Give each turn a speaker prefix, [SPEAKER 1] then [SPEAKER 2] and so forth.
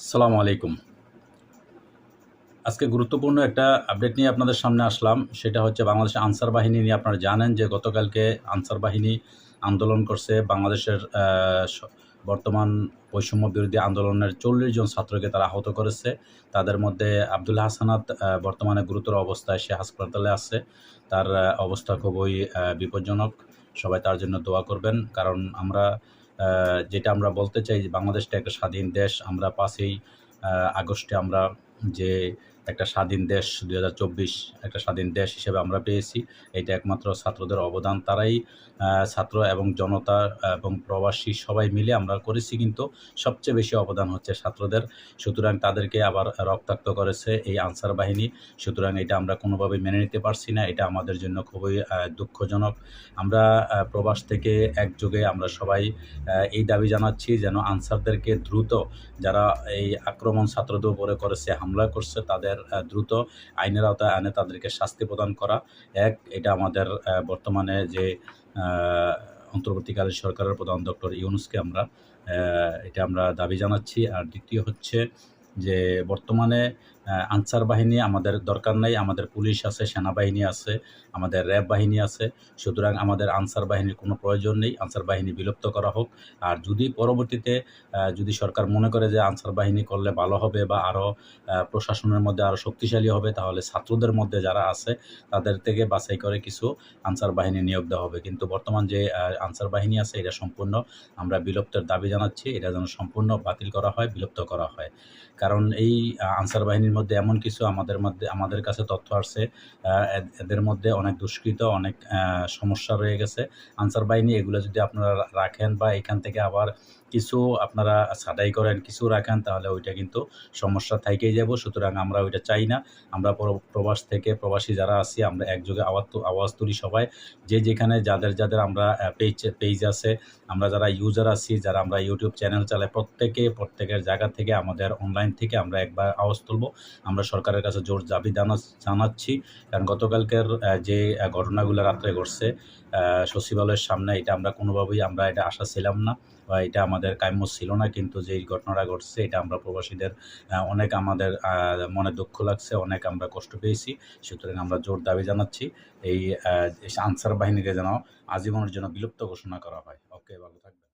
[SPEAKER 1] আসসালামু আলাইকুম। আজকে গুরুত্বপূর্ণ একটা আপডেট নিয়ে আপনাদের সামনে আসলাম। সেটা হচ্ছে বাংলাদেশের আনসার বাহিনী নিয়ে। আপনারা জানেন যে গতকালকে আনসার বাহিনী আন্দোলন করছে। বাংলাদেশের বর্তমান বৈষম্য বিরোধী আন্দোলনের ৪০ জন ছাত্রকে তারা আহত করেছে। তাদের মধ্যে আব্দুল হাসানাত বর্তমানে গুরুতর অবস্থায় সে হাসপাতালে আছে। তার অবস্থা খুবই বিপজ্জনক। সবাই তার জন্য দোয়া করবেন। কারণ আমরা যেটা আমরা বলতে চাই যে বাংলাদেশটা একটা স্বাধীন দেশ। আমরা ৫ই আগস্টে আমরা যে একটা স্বাধীন দেশ ২০২৪ একটা স্বাধীন দেশ হিসেবে আমরা পেয়েছি। এটা একমাত্র ছাত্রদের অবদান। তারাই ছাত্র এবং জনতা এবং প্রবাসী সবাই মিলে আমরা করেছি, কিন্তু সবচেয়ে বেশি অবদান হচ্ছে ছাত্রদের। সুতরাং তাদেরকে আবার রক্তাক্ত করেছে এই আনসার বাহিনী। সুতরাং এটা আমরা কোনোভাবেই মেনে নিতে পারছি না। এটা আমাদের জন্য খুবই দুঃখজনক। আমরা প্রবাস থেকে একযোগে আমরা সবাই এই দাবি জানাচ্ছি যেন আনসারদেরকে দ্রুত, যারা এই আক্রমণ ছাত্রদের উপরে করেছে, হামলা করছে, তাদের দ্রুত আইনের আওতায় এনে তাদেরকে শাস্তি প্রদান করা। এটা আমাদের বর্তমানে যে অন্তর্বর্তীকালীন সরকারের প্রধান ডক্টর ইউনূসকে এটা আমরা দাবি জানাচ্ছি। আর দ্বিতীয় হচ্ছে যে বর্তমানে আনসার বাহিনী আমাদের দরকার নাই। আমাদের পুলিশ আছে, সেনাবাহিনী আছে, আমাদের র্যাব বাহিনী আছে। সুতরাং আমাদের আনসার বাহিনীর কোনো প্রয়োজন নেই। আনসার বাহিনী বিলুপ্ত করা হোক। আর যদি পরবর্তীতে যদি সরকার মনে করে যে আনসার বাহিনী করলে ভালো হবে বা আরও প্রশাসনের মধ্যে আরও শক্তিশালী হবে, তাহলে ছাত্রদের মধ্যে যারা আছে তাদের থেকে বাছাই করে কিছু আনসার বাহিনী নিয়োগ দেওয়া হবে। কিন্তু বর্তমান যে আনসার বাহিনী আছে এটা সম্পূর্ণ আমরা বিলুপ্তের দাবি জানাচ্ছি। এটা যেন সম্পূর্ণ বাতিল করা হয়, বিলুপ্ত করা হয়। কারণ এই আনসার বাহিনীর মধ্যে এমন কিছু আমাদের কাছে তথ্য আসছে, এদের মধ্যে অনেক দুষ্কৃত, অনেক সমস্যা রয়ে গেছে। আনসার বাহিনী এগুলো যদি আপনারা রাখেন বা এখান থেকে আবার কিছু আপনারা ছাঁটাই করেন, কিছু রাখেন, তাহলে ওইটা কিন্তু সমস্যা থাইকেই যাব। সুতরাং আমরা ওইটা চাই না। আমরা প্রবাস থেকে প্রবাসী যারা আছি আমরা একযোগে আওয়াজ তুলি সবাই। যে যেখানে যাদের আমরা পেজ আছে, আমরা যারা ইউজার আছি, যারা আমরা ইউটিউব চ্যানেল চালাই, প্রত্যেকের জায়গা থেকে আমাদের অনলাইন থেকে আমরা একবার আওয়াজ তুলব। আমরা সরকারের কাছে জোর দাবি জানাচ্ছি। কারণ গতকালকের যে ঘটনাগুলো রাত্রে ঘটছে সচিবালয়ের সামনে, এটা আমরা কোনোভাবেই এটা আশা ছিলাম না বা এটা আমাদের কাম্য ছিল না। কিন্তু যেই ঘটনাটা ঘটছে এটা আমরা প্রবাসীদের অনেক আমাদের মনে দুঃখ লাগছে, অনেক আমরা কষ্ট পেয়েছি। সুতরাং আমরা জোর দাবি জানাচ্ছি এই আনসার বাহিনীকে যেন আজীবনের জন্য বিলুপ্ত ঘোষণা করা হয়। ওকে, ভালো থাকবেন।